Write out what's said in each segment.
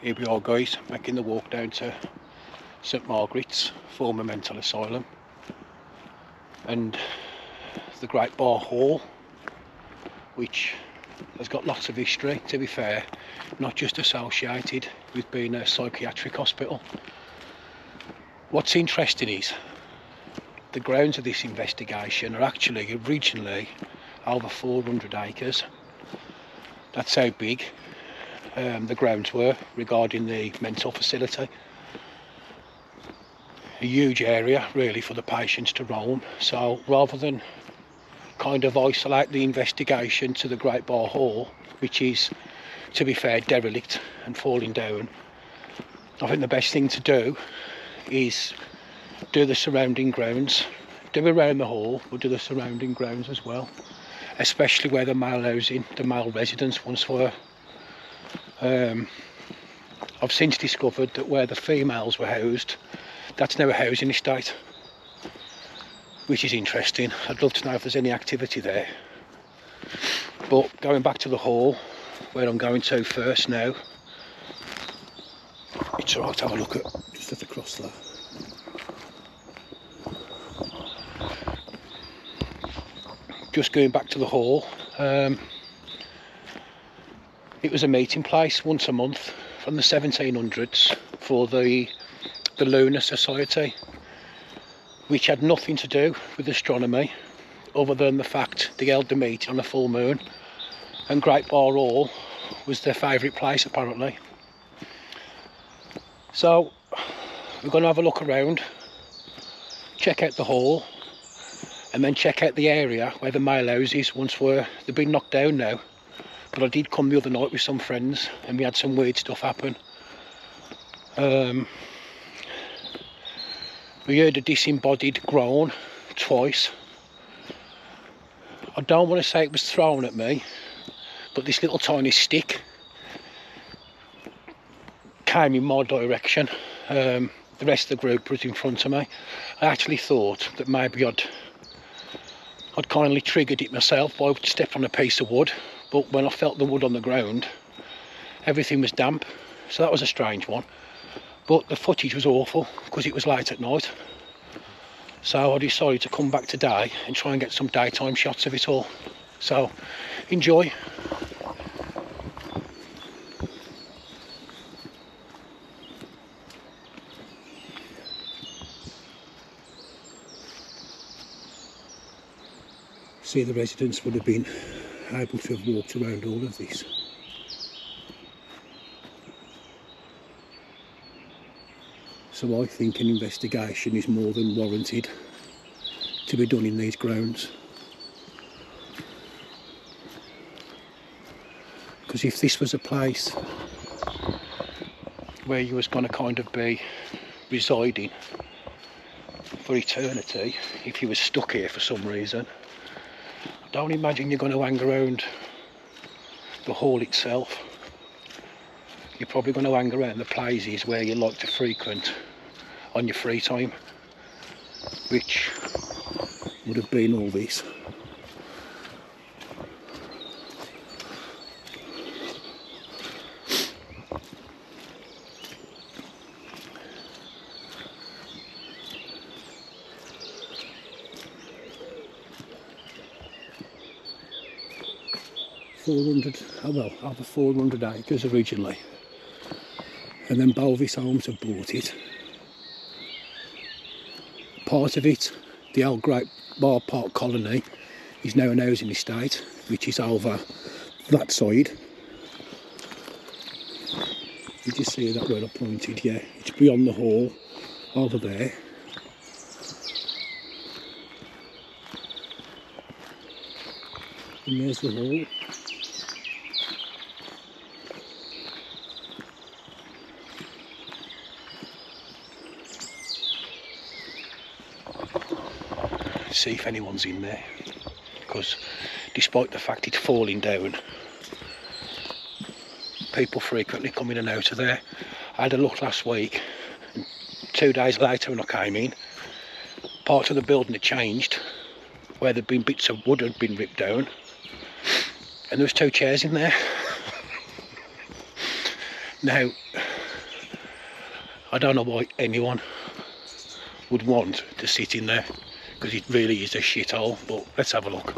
Here we are, guys, making the walk down to St Margaret's, former mental asylum, and the Great Bar Hall, which has got lots of history, to be fair, not just associated with being a psychiatric hospital. What's interesting is the grounds of this investigation are actually originally over 400 acres. That's how big the grounds were regarding the mental facility. A huge area really for the patients to roam. So rather than kind of isolate the investigation to the Great Bar Hall, which is, to be fair, derelict and falling down, I think the best thing to do is do the surrounding grounds, do around the hall, but do the surrounding grounds as well, especially where the male housing, the male residents once were. I've since discovered that where the females were housed, that's now a housing estate, which is interesting. I'd love to know if there's any activity there. But going back to the hall, where I'm going to first now, it's alright to have a look at just at across there. Just going back to the hall, it was a meeting place once a month from the 1700s for the Lunar Society, which had nothing to do with astronomy other than the fact they held the meeting on a full moon, and Great Bar Hall was their favourite place apparently. So we're going to have a look around, check out the hall, and then check out the area where the male houses once were. They've been knocked down now, but I did come the other night with some friends and we had some weird stuff happen. We heard a disembodied groan twice. I don't want to say it was thrown at me, but this little tiny stick came in my direction. The rest of the group was in front of me. I actually thought that maybe I'd kindly triggered it myself by stepping on a piece of wood, but when I felt the wood on the ground, everything was damp, so that was a strange one. But the footage was awful because it was late at night, so I decided to come back today and try and get some daytime shots of it all. So enjoy. See, the residents would have been able to have walked around all of this. So I think an investigation is more than warranted to be done in these grounds. Because if this was a place where you was going to kind of be residing for eternity, if you were stuck here for some reason, I don't imagine you're going to hang around the hall itself. You're probably going to hang around the places where you like to frequent on your free time, which would have been all this. Over 400 acres originally, and then Bovis Homes have bought it. Part of it, the old Great Bar Park colony, is now an housing estate, which is over that side. Did you see that where I pointed? Yeah, it's beyond the hall, over there. And there's the hall. See if anyone's in there, because despite the fact it's falling down, people frequently come in and out of there. I had a look last week, and 2 days later when I came in, part of the building had changed, where there'd been bits of wood had been ripped down, and there was 2 chairs in there. Now, I don't know why anyone would want to sit in there, because it really is a shithole. But let's have a look.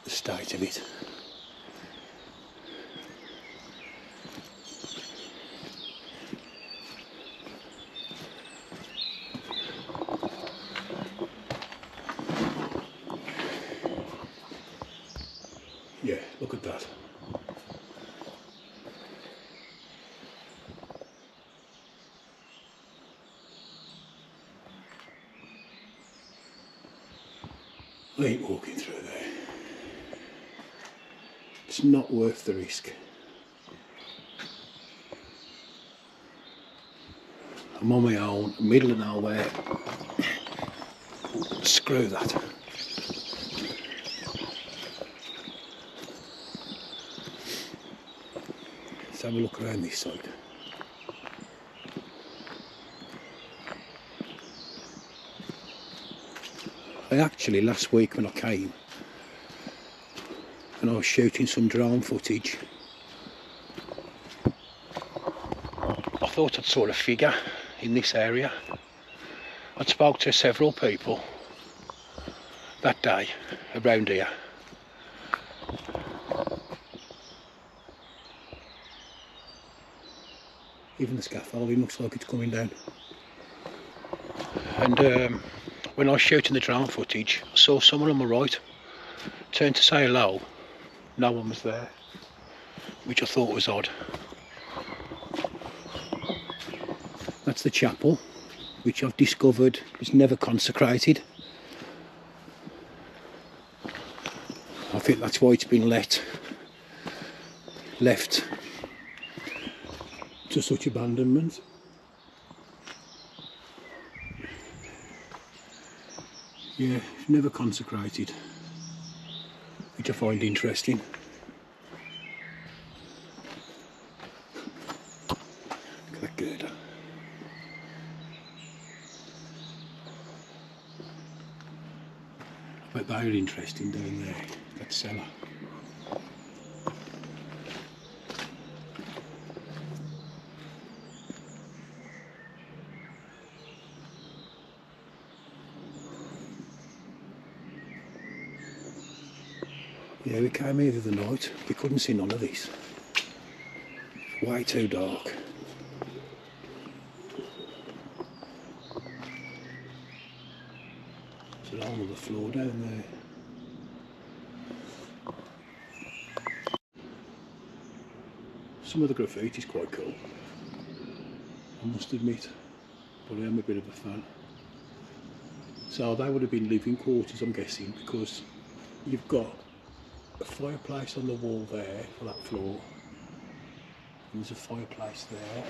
The state of it. Yeah, look at that. I ain't walking through there. It's not worth the risk. I'm on my own, middle of nowhere. Screw that. Let's have a look around this side. I actually, last week when I came, and I was shooting some drone footage, I thought I'd saw a figure in this area. I'd spoke to several people that day around here. Even the scaffolding looks like it's coming down. And when I was shooting the drone footage, I saw someone on my right, turned to say hello, no one was there, which I thought was odd. That's the chapel, which I've discovered was never consecrated. I think that's why it's been left to such abandonment. Yeah, never consecrated, which I find interesting. Look at that girder. I bet they're interesting down there, that cellar. Yeah, we came here the other night, we couldn't see none of this. Way too dark. There's a hole in the floor down there. Some of the graffiti is quite cool, I must admit, but I am a bit of a fan. So they would have been living quarters, I'm guessing, because you've got a fireplace on the wall there for that floor. And there's a fireplace there.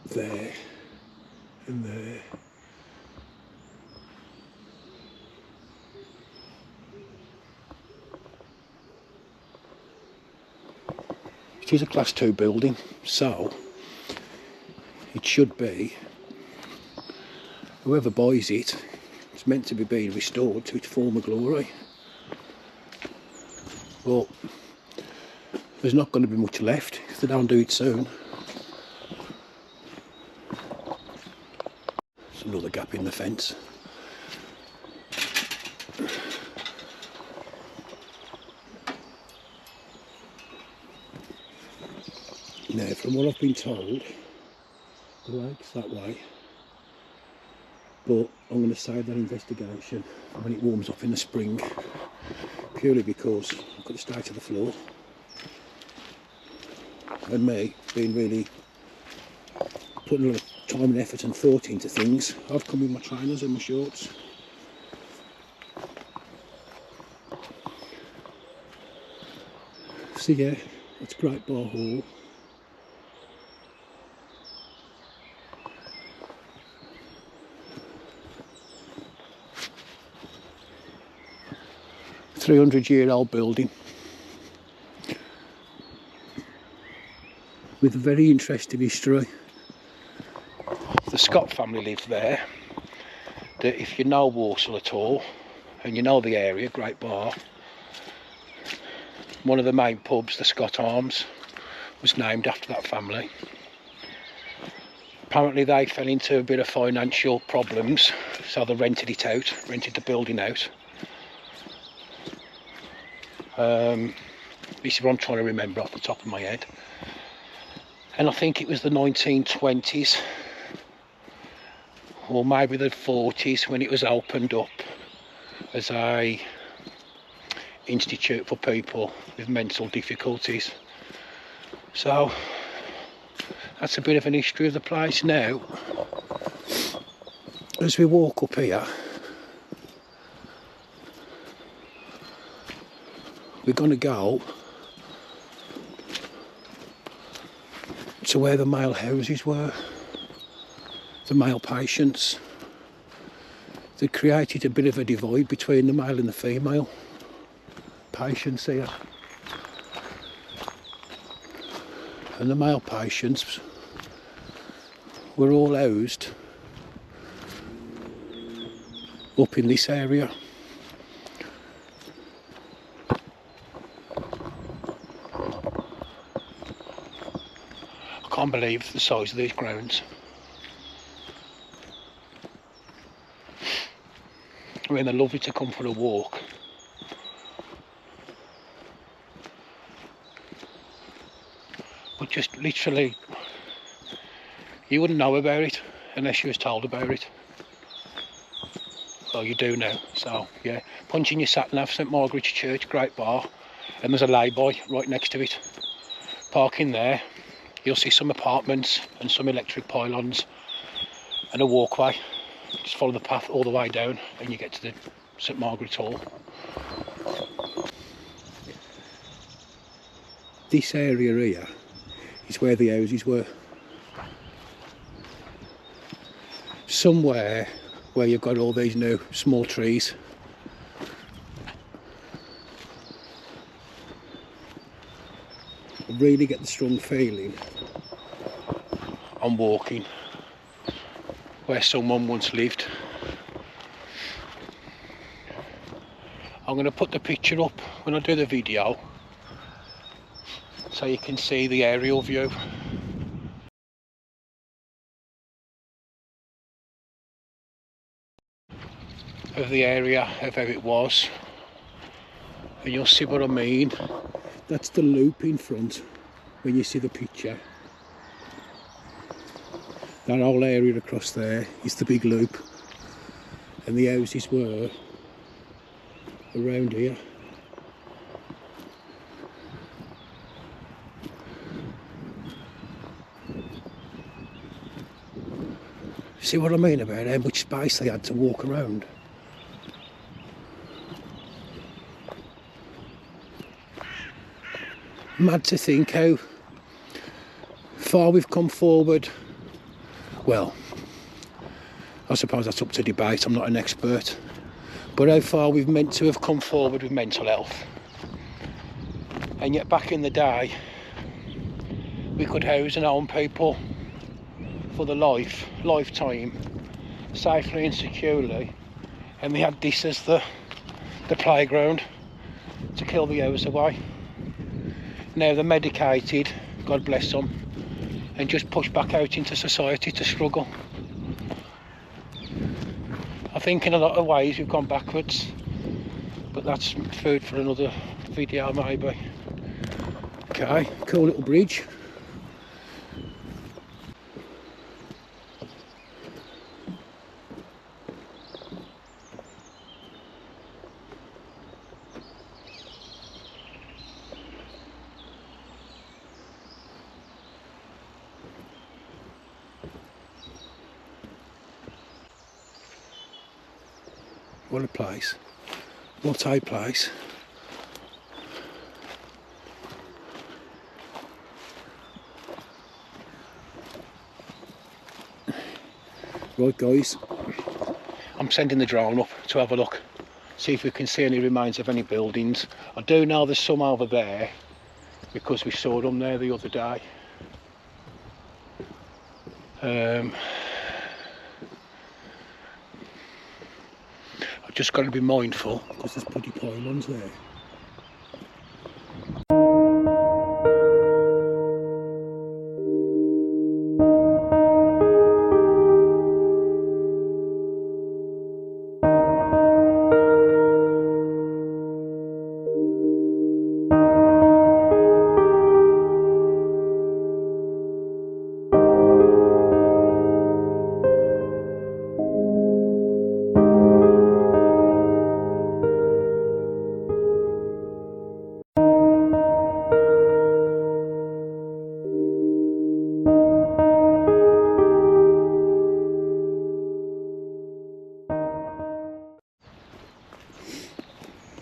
There and there. It is a class 2 building, so it should be, whoever buys it, it's meant to be being restored to its former glory. But there's not going to be much left if they don't do it soon. There's another gap in the fence. Now, from what I've been told, the lake's that way, but I'm going to save that investigation when it warms up in the spring, purely because I've got the state of the floor, and me being really putting a lot of time and effort and thought into things. I've come in my trainers and my shorts. So yeah, that's Great Bar Hall. "300-year-old building with a very interesting history. The Scott family lived there. That if you know Walsall at all, and you know the area, Great Bar, one of the main pubs, the Scott Arms, was named after that family. Apparently they fell into a bit of financial problems, so they rented the building out. This is what I'm trying to remember off the top of my head. And I think it was the 1920s, or maybe the 40s, when it was opened up as a institute for people with mental difficulties. So that's a bit of an history of the place. Now, as we walk up here, we're going to go to where the male houses were, the male patients. They created a bit of a divide between the male and the female patients here. And the male patients were all housed up in this area. I can't believe the size of these grounds. I mean, they're lovely to come for a walk. But just literally, you wouldn't know about it unless you was told about it. Well, you do now. So yeah, punch in your sat nav, St Margaret Church, Great Bar, and there's a lay-by right next to it. Park in there. You'll see some apartments and some electric pylons and a walkway. Just follow the path all the way down and you get to the St Margaret Hall. This area here is where the houses were. Somewhere where you've got all these new small trees. I really get the strong feeling I'm walking where someone once lived. I'm going to put the picture up when I do the video so you can see the aerial view. Of the area, of how it was, and you'll see what I mean. That's the loop in front when you see the picture. That whole area across there is the big loop, and the houses were around here. See what I mean about how much space they had to walk around? Mad to think how far we've come forward. Well, I suppose that's up to debate, I'm not an expert, but how far we've meant to have come forward with mental health. And yet back in the day we could house and own people for the lifetime, safely and securely, and they had this as the playground to kill the hours away. Now they're medicated, God bless them, and just pushed back out into society to struggle. I think in a lot of ways we've gone backwards, but that's food for another video maybe. Okay, cool little bridge. What a place. What a place. Right guys, I'm sending the drone up to have a look, see if we can see any remains of any buildings. I do know there's some over there because we saw them there the other day. I've just got to be mindful because there's bloody pylons there.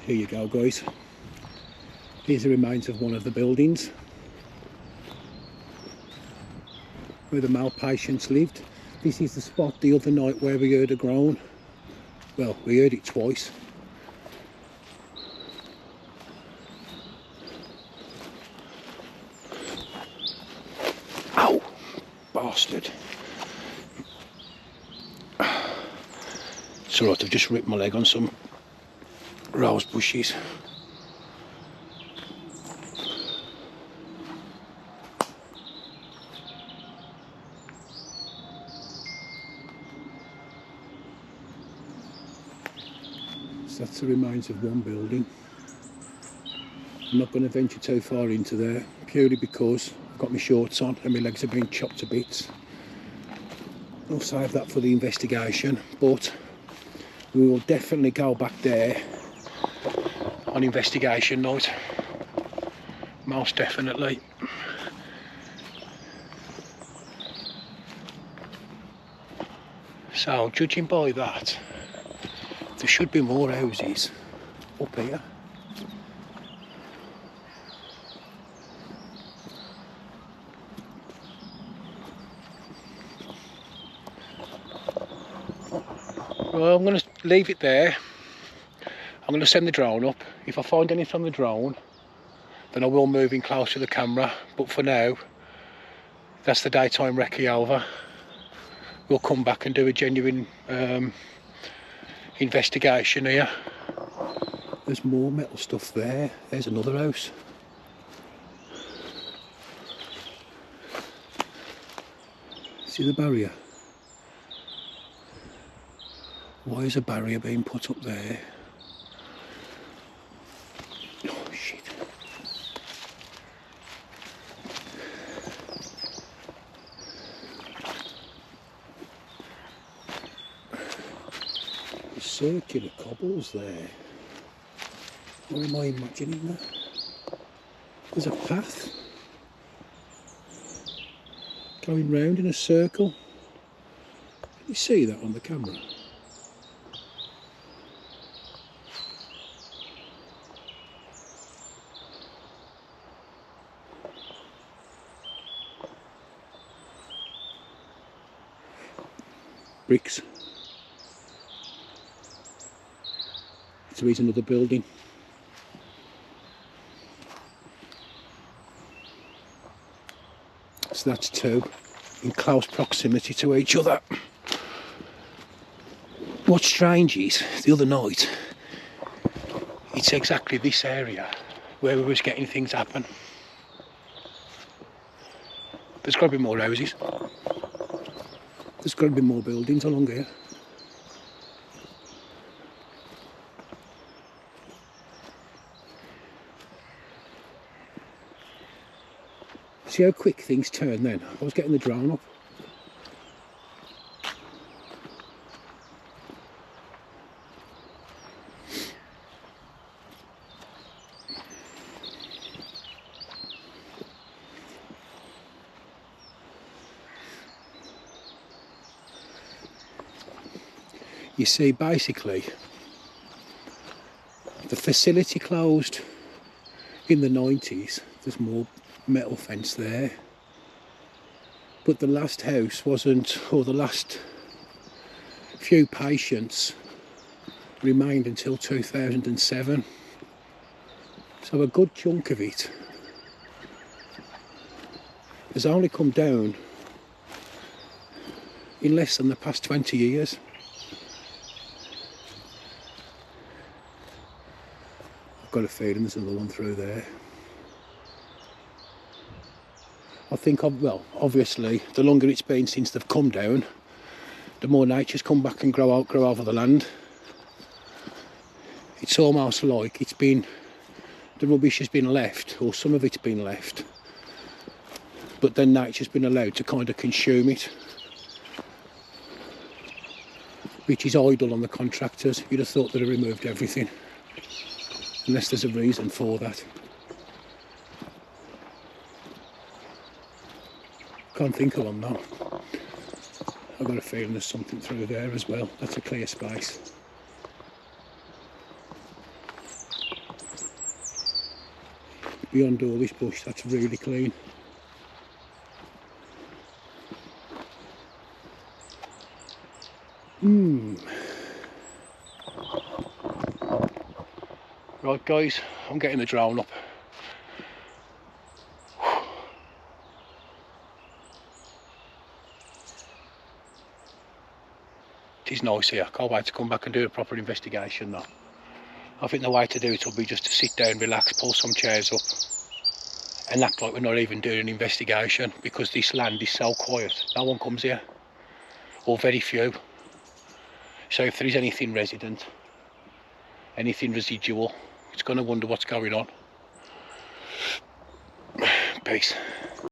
Here you go guys, here's the remains of one of the buildings where the male patients lived. This is the spot the other night where we heard a groan. Well, we heard it twice. Ow! Bastard. It's alright, I've just ripped my leg on some rose bushes. So that's the remains of one building. I'm not going to venture too far into there purely because I've got my shorts on and my legs are being chopped to bits. I'll save that for the investigation, but we will definitely go back there on investigation night, most definitely. So judging by that, there should be more houses up here. Well, I'm going to leave it there. I'm going to send the drone up. If I find anything on the drone, then I will move in close to the camera. But for now, that's the daytime recce over. We'll come back and do a genuine investigation here. There's more metal stuff there. There's another house. See the barrier? Why is a barrier being put up there? Oh shit. There's circular cobbles there. What am I imagining that? There's a path going round in a circle. Can you see that on the camera? Bricks. So here's another building. So that's two in close proximity to each other. What's strange is, the other night, it's exactly this area where we was getting things happen. There's got to be more houses. There's got to be more buildings along here. See how quick things turn then? I was getting the drone up. You see, basically, the facility closed in the 90s. There's more metal fence there. But the last house wasn't, or the last few patients remained until 2007. So a good chunk of it has only come down in less than the past 20 years. I've got a feeling there's another one through there. I think, well, obviously, the longer it's been since they've come down, the more nature's come back and grow over the land. It's almost like it's been, the rubbish has been left, or some of it's been left, but then nature's been allowed to kind of consume it, which is idle on the contractors. You'd have thought they'd have removed everything, unless there's a reason for that. Can't think of one though. I've got a feeling there's something through there as well. That's a clear space. Beyond all this bush, that's really clean. Right guys, I'm getting the drone up. It is nice here. Can't wait to come back and do a proper investigation though. I think the way to do it will be just to sit down, relax, pull some chairs up and act like we're not even doing an investigation, because this land is so quiet. No one comes here, or very few. So if there is anything resident, anything residual, it's going to wonder what's going on. Peace.